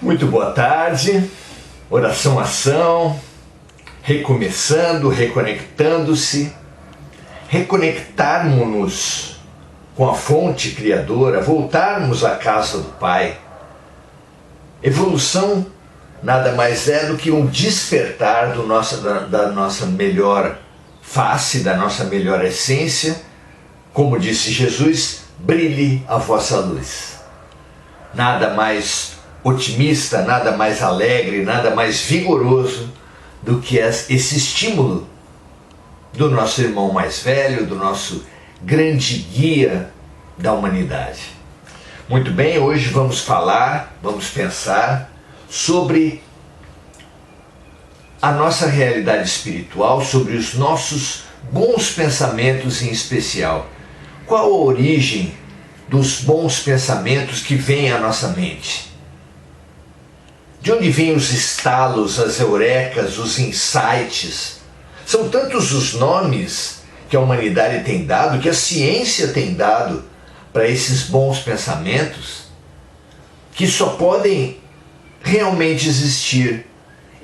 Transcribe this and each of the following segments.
Muito boa tarde, oração, ação, recomeçando, reconectando-se, reconectarmos-nos com a fonte criadora, voltarmos à casa do Pai. Evolução nada mais é do que um despertar da nossa melhor face, da nossa melhor essência. Como disse Jesus, brilhe a vossa luz. Nada mais otimista, nada mais alegre, nada mais vigoroso do que esse estímulo do nosso irmão mais velho, do nosso grande guia da humanidade. Muito bem, hoje vamos pensar sobre a nossa realidade espiritual, sobre os nossos bons pensamentos em especial. Qual a origem dos bons pensamentos que vêm à nossa mente? De onde vêm os estalos, as eurecas, os insights? São tantos os nomes que a humanidade tem dado, que a ciência tem dado para esses bons pensamentos, que só podem realmente existir.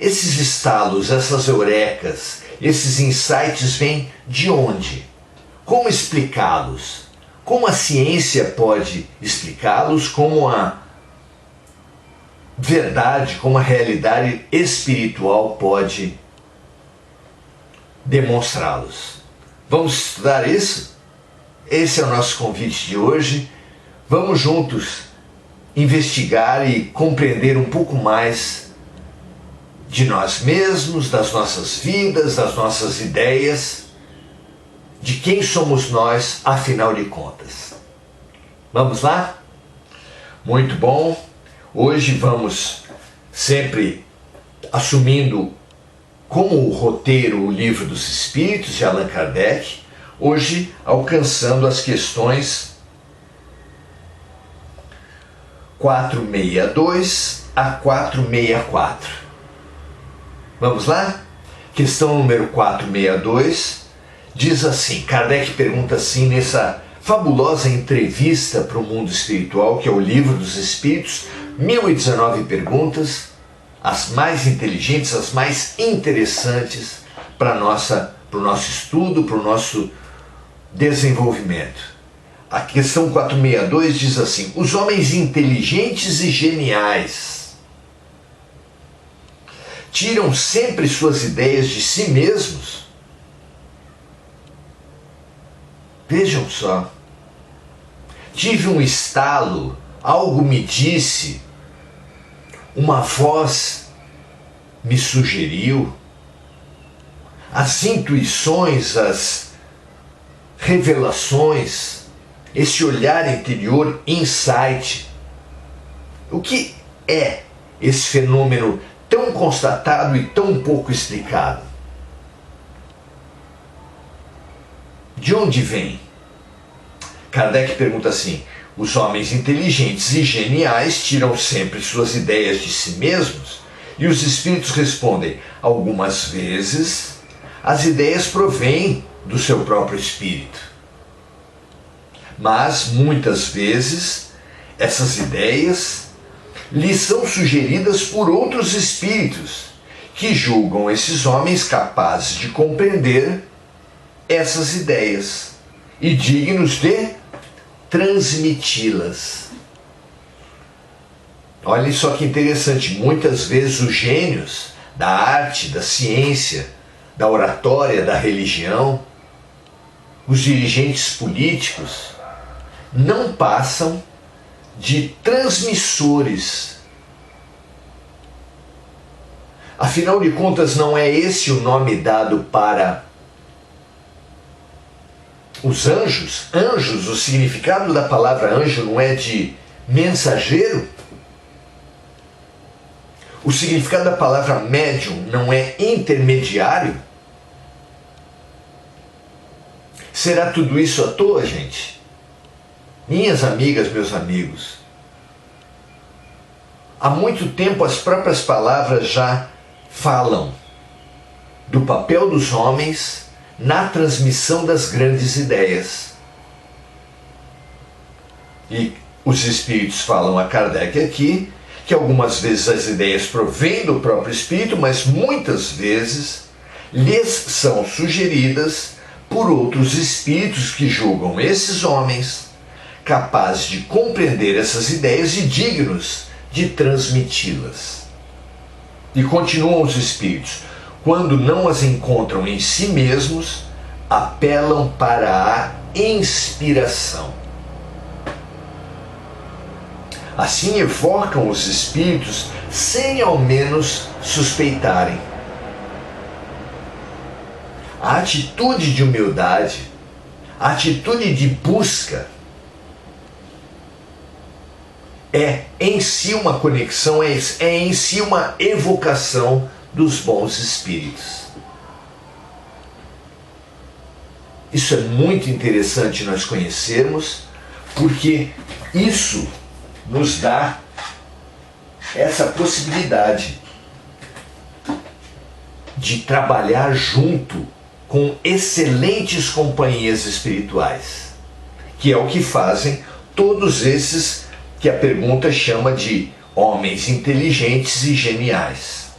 Esses estalos, essas eurecas, esses insights vêm de onde? Como explicá-los? Como a ciência pode explicá-los? Como a verdade, como a realidade espiritual pode demonstrá-los? Vamos estudar isso? Esse é o nosso convite de hoje. Vamos juntos investigar e compreender um pouco mais de nós mesmos, das nossas vidas, das nossas ideias, de quem somos nós, afinal de contas. Vamos lá? Muito bom. Hoje vamos sempre assumindo como roteiro o Livro dos Espíritos de Allan Kardec, hoje alcançando as questões 462 a 464. Vamos lá? Questão número 462 diz assim, Kardec pergunta assim nessa fabulosa entrevista para o mundo espiritual, que é o Livro dos Espíritos, 1019 perguntas, as mais inteligentes, as mais interessantes para o nosso estudo, para o nosso desenvolvimento. A questão 462 diz assim, os homens inteligentes e geniais tiram sempre suas ideias de si mesmos? Vejam só, tive um estalo, algo me disse, uma voz me sugeriu, as intuições, as revelações, esse olhar interior, insight. O que é esse fenômeno tão constatado e tão pouco explicado? De onde vem? Kardec pergunta assim, os homens inteligentes e geniais tiram sempre suas ideias de si mesmos? E os espíritos respondem, algumas vezes as ideias provêm do seu próprio espírito. Mas muitas vezes essas ideias lhes são sugeridas por outros espíritos que julgam esses homens capazes de compreender essas ideias e dignos de transmiti-las. Olhem só que interessante, muitas vezes os gênios da arte, da ciência, da oratória, da religião, os dirigentes políticos, não passam de transmissores. Afinal de contas, não é esse o nome dado para os anjos? Anjos, o significado da palavra anjo não é de mensageiro? O significado da palavra médium não é intermediário? Será tudo isso à toa, gente? Minhas amigas, meus amigos, há muito tempo as próprias palavras já falam do papel dos homens na transmissão das grandes ideias. E os espíritos falam a Kardec aqui que algumas vezes as ideias provêm do próprio espírito, mas muitas vezes lhes são sugeridas por outros espíritos que julgam esses homens capazes de compreender essas ideias e dignos de transmiti-las. E continuam os espíritos: quando não as encontram em si mesmos, apelam para a inspiração. Assim evocam os espíritos sem ao menos suspeitarem. A atitude de humildade, a atitude de busca, é em si uma conexão, é em si uma evocação dos bons espíritos. Isso é muito interessante nós conhecermos, porque isso nos dá essa possibilidade de trabalhar junto com excelentes companhias espirituais, que é o que fazem todos esses que a pergunta chama de homens inteligentes e geniais.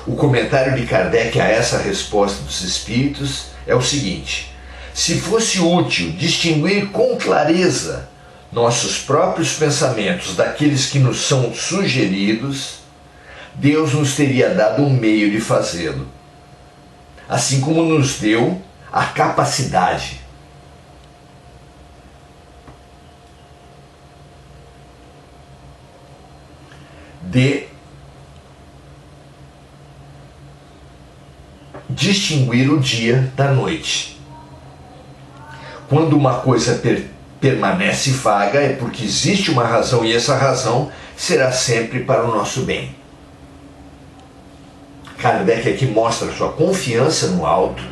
O comentário de Kardec a essa resposta dos espíritos é o seguinte: se fosse útil distinguir com clareza nossos próprios pensamentos daqueles que nos são sugeridos, Deus nos teria dado um meio de fazê-lo, assim como nos deu a capacidade. De distinguir o dia da noite. Quando uma coisa permanece vaga é porque existe uma razão, e essa razão será sempre para o nosso bem. Kardec aqui mostra sua confiança no alto,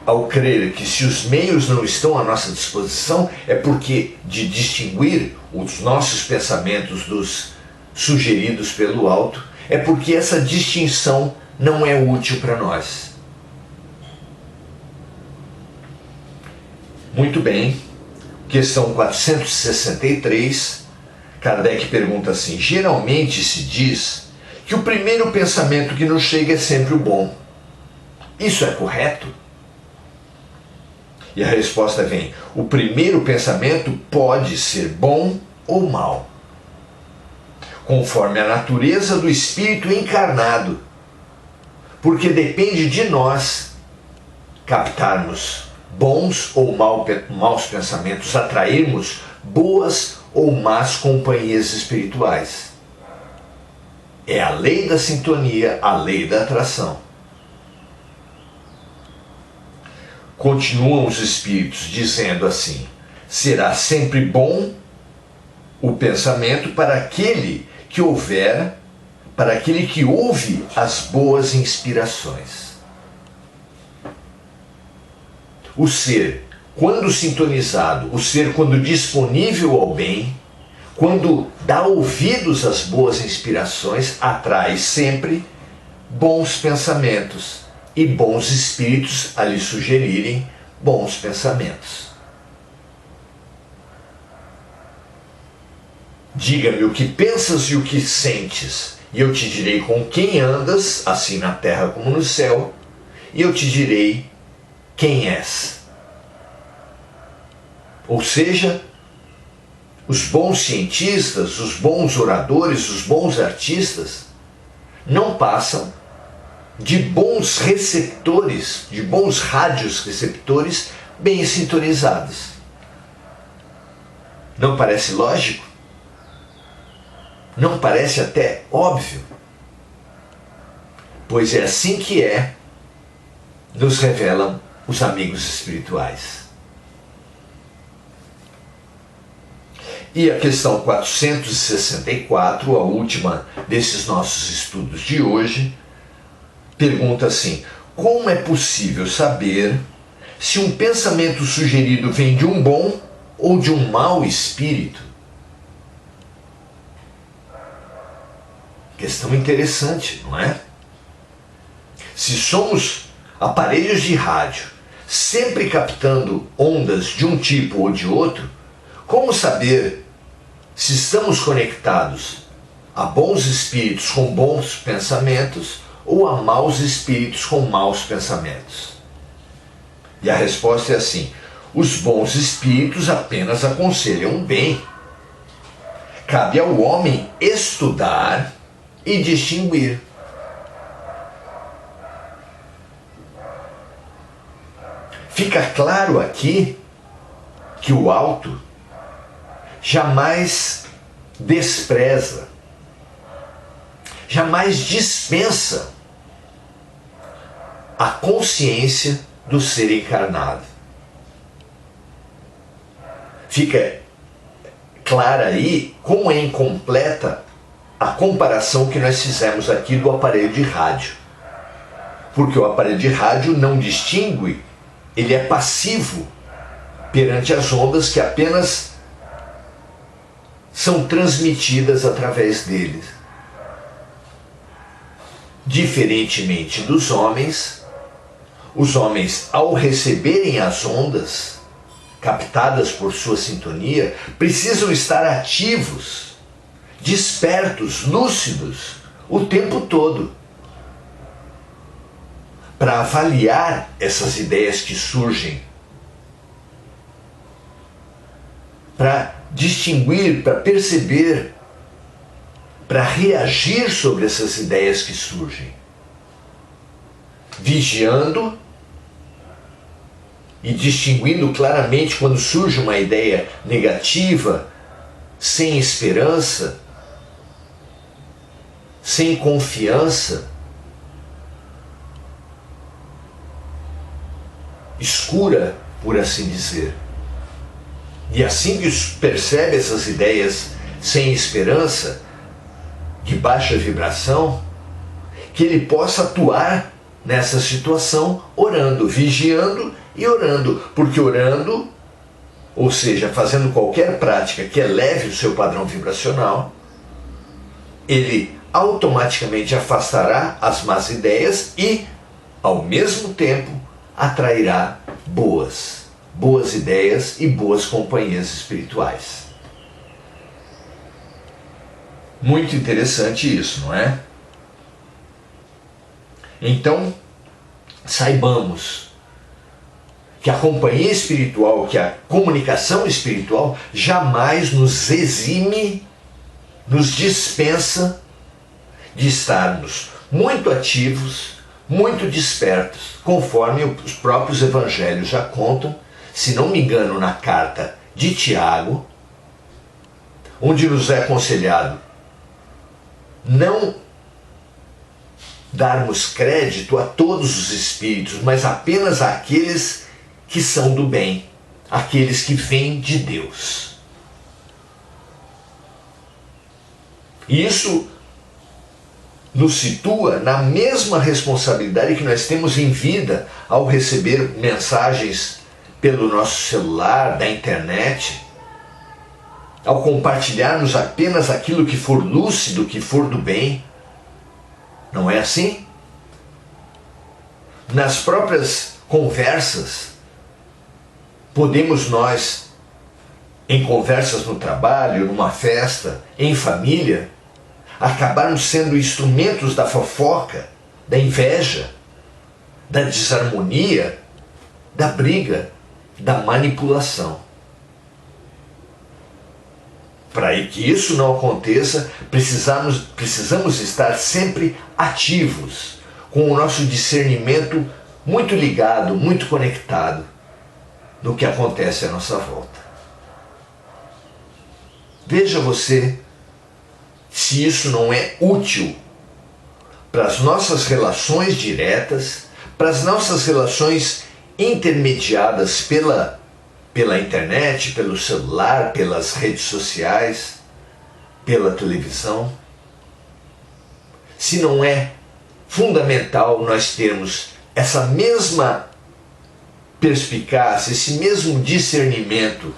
ao crer que se os meios não estão à nossa disposição, é porque de distinguir os nossos pensamentos dos sugeridos pelo alto, é porque essa distinção não é útil para nós. Muito bem, questão 463, Kardec pergunta assim: geralmente se diz que o primeiro pensamento que nos chega é sempre o bom. Isso é correto? E a resposta vem: o primeiro pensamento pode ser bom ou mau, conforme a natureza do espírito encarnado, porque depende de nós captarmos bons ou maus pensamentos, atrairmos boas ou más companhias espirituais. É a lei da sintonia, a lei da atração. Continuam os espíritos dizendo assim: será sempre bom o pensamento para aquele que para aquele que ouve as boas inspirações. O ser, quando sintonizado, o ser quando disponível ao bem, quando dá ouvidos às boas inspirações, atrai sempre bons pensamentos e bons espíritos a lhe sugerirem bons pensamentos. Diga-me o que pensas e o que sentes, e eu te direi com quem andas, assim na terra como no céu, e eu te direi quem és. Ou seja, os bons cientistas, os bons oradores, os bons artistas não passam de bons receptores, de bons rádios receptores bem sintonizados. Não parece lógico? Não parece até óbvio? Pois é assim que nos revelam os amigos espirituais. E a questão 464, a última desses nossos estudos de hoje, pergunta assim: como é possível saber se um pensamento sugerido vem de um bom ou de um mau espírito? Questão interessante, não é? Se somos aparelhos de rádio, sempre captando ondas de um tipo ou de outro, Como saber se estamos conectados a bons espíritos com bons pensamentos ou a maus espíritos com maus pensamentos? E a resposta é assim: os bons espíritos apenas aconselham o bem. Cabe ao homem estudar e distinguir. Fica claro aqui que o alto jamais despreza, jamais dispensa a consciência do ser encarnado. Fica clara aí como é incompleta a comparação que nós fizemos aqui do aparelho de rádio. Porque o aparelho de rádio não distingue, ele é passivo perante as ondas que apenas são transmitidas através deles. Diferentemente dos homens, os homens, ao receberem as ondas captadas por sua sintonia, precisam estar ativos, despertos, lúcidos, o tempo todo, para avaliar essas ideias que surgem, para distinguir, para perceber, para reagir sobre essas ideias que surgem, vigiando e distinguindo claramente quando surge uma ideia negativa, sem esperança, sem confiança, escura, por assim dizer. E assim que percebe essas ideias sem esperança, de baixa vibração, que ele possa atuar nessa situação orando, vigiando e orando, porque orando, ou seja, fazendo qualquer prática que eleve o seu padrão vibracional, ele automaticamente afastará as más ideias e, ao mesmo tempo, atrairá boas ideias e boas companhias espirituais. Muito interessante isso, não é? Então, saibamos que a companhia espiritual, que a comunicação espiritual jamais nos exime, nos dispensa de estarmos muito ativos, muito despertos, conforme os próprios evangelhos já contam, se não me engano, na carta de Tiago, onde nos é aconselhado não darmos crédito a todos os espíritos, mas apenas àqueles que são do bem, aqueles que vêm de Deus. E isso nos situa na mesma responsabilidade que nós temos em vida ao receber mensagens pelo nosso celular, da internet, ao compartilharmos apenas aquilo que for lúcido, que for do bem. Não é assim? Nas próprias conversas, podemos nós, em conversas no trabalho, numa festa, em família, acabarmos sendo instrumentos da fofoca, da inveja, da desarmonia, da briga, da manipulação. Para que isso não aconteça, precisamos estar sempre ativos, com o nosso discernimento muito ligado, muito conectado no que acontece à nossa volta. Veja você se isso não é útil para as nossas relações diretas, para as nossas relações intermediadas pela internet, pelo celular, pelas redes sociais, pela televisão. Se não é fundamental nós termos essa mesma perspicácia, esse mesmo discernimento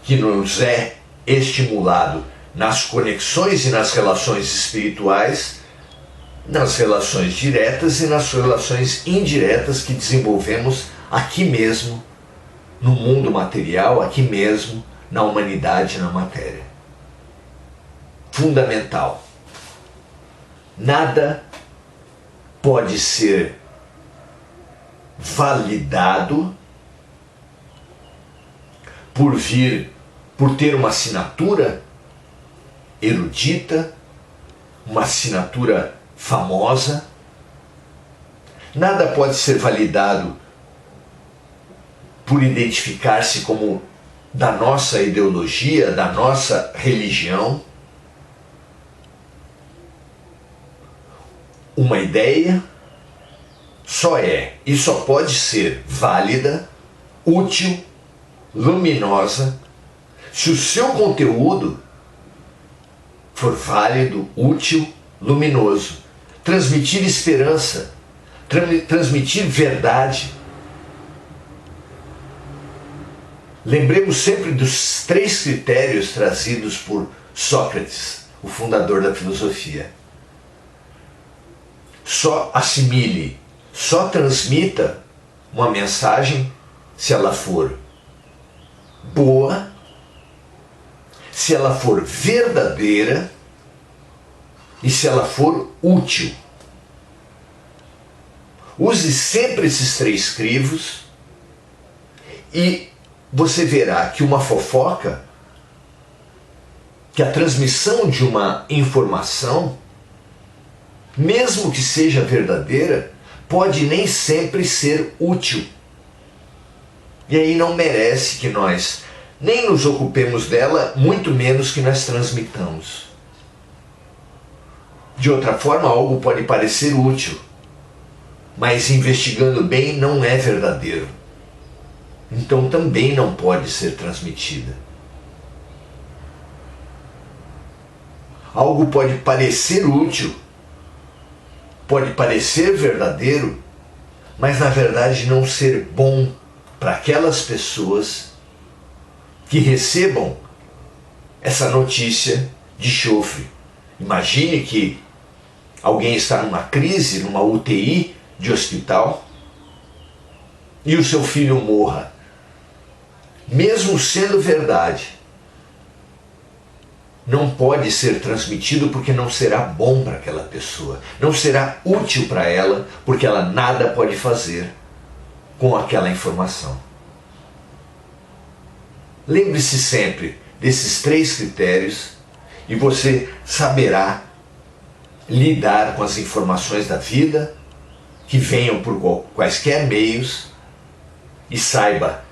que nos é estimulado nas conexões e nas relações espirituais, nas relações diretas e nas relações indiretas que desenvolvemos aqui mesmo, no mundo material, aqui mesmo, na humanidade e na matéria. Fundamental. Nada pode ser validado por ter uma assinatura erudita, uma assinatura famosa. Nada pode ser validado por identificar-se como da nossa ideologia, da nossa religião. Uma ideia só é e só pode ser válida, útil, luminosa, se o seu conteúdo for válido, útil, luminoso, transmitir esperança, transmitir verdade. Lembremos sempre dos 3 critérios trazidos por Sócrates, o fundador da filosofia. Só assimile, só transmita uma mensagem se ela for boa, se ela for verdadeira e se ela for útil. Use sempre esses 3 crivos e você verá que uma fofoca, que a transmissão de uma informação, mesmo que seja verdadeira, pode nem sempre ser útil. E aí não merece que nós nem nos ocupemos dela, muito menos que nós transmitamos. De outra forma, algo pode parecer útil, mas investigando bem não é verdadeiro. Então também não pode ser transmitida. Algo pode parecer útil, pode parecer verdadeiro, mas na verdade não ser bom para aquelas pessoas que recebam essa notícia de chofre. Imagine que alguém está numa crise, numa UTI de hospital, e o seu filho morra. Mesmo sendo verdade, não pode ser transmitido porque não será bom para aquela pessoa, não será útil para ela, porque ela nada pode fazer com aquela informação. Lembre-se sempre desses 3 critérios e você saberá lidar com as informações da vida que venham por quaisquer meios, e saiba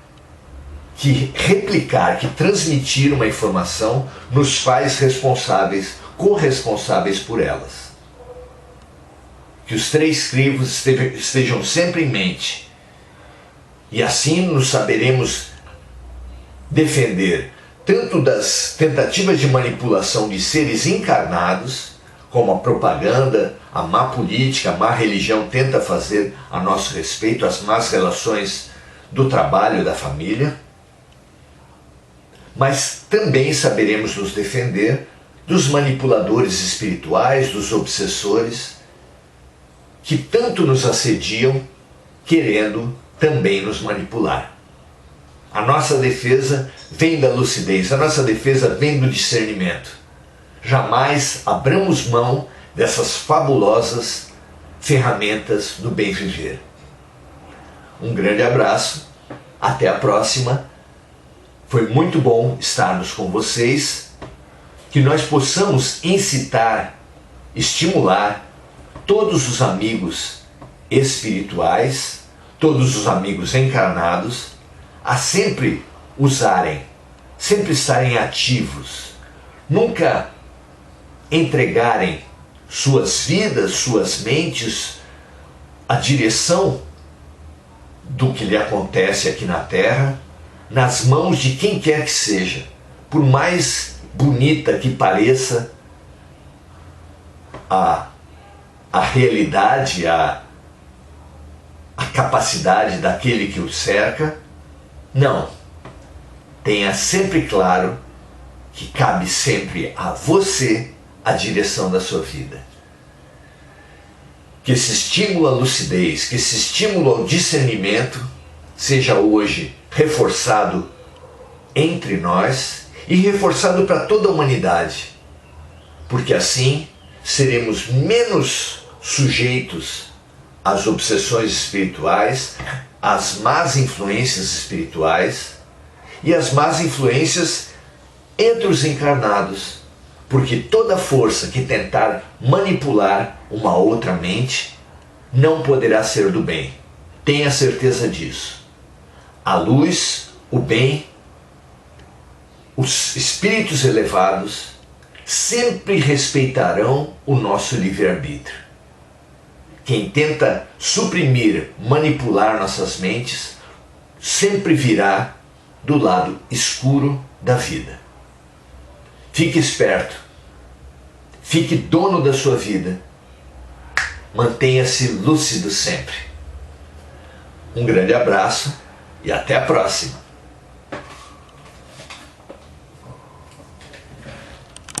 que replicar, que transmitir uma informação nos faz responsáveis, corresponsáveis por elas. Que os 3 crivos estejam sempre em mente, e assim nos saberemos defender tanto das tentativas de manipulação de seres encarnados, como a propaganda, a má política, a má religião tenta fazer a nosso respeito, as más relações do trabalho, da família, mas também saberemos nos defender dos manipuladores espirituais, dos obsessores, que tanto nos assediam, querendo também nos manipular. A nossa defesa vem da lucidez, a nossa defesa vem do discernimento. Jamais abramos mão dessas fabulosas ferramentas do bem viver. Um grande abraço, até a próxima. Foi muito bom estarmos com vocês, que nós possamos incitar, estimular todos os amigos espirituais, todos os amigos encarnados, a sempre usarem, sempre estarem ativos, nunca entregarem suas vidas, suas mentes, a direção do que lhe acontece aqui na Terra, nas mãos de quem quer que seja, por mais bonita que pareça a realidade, a capacidade daquele que o cerca. Não. Tenha sempre claro que cabe sempre a você a direção da sua vida. Que esse estímulo à lucidez, que esse estímulo ao discernimento seja hoje reforçado entre nós e reforçado para toda a humanidade, porque assim seremos menos sujeitos às obsessões espirituais, às más influências espirituais e às más influências entre os encarnados, porque toda força que tentar manipular uma outra mente não poderá ser do bem. Tenha certeza disso. A luz, o bem, os espíritos elevados sempre respeitarão o nosso livre-arbítrio. Quem tenta suprimir, manipular nossas mentes, sempre virá do lado escuro da vida. Fique esperto, fique dono da sua vida, mantenha-se lúcido sempre. Um grande abraço e até a próxima!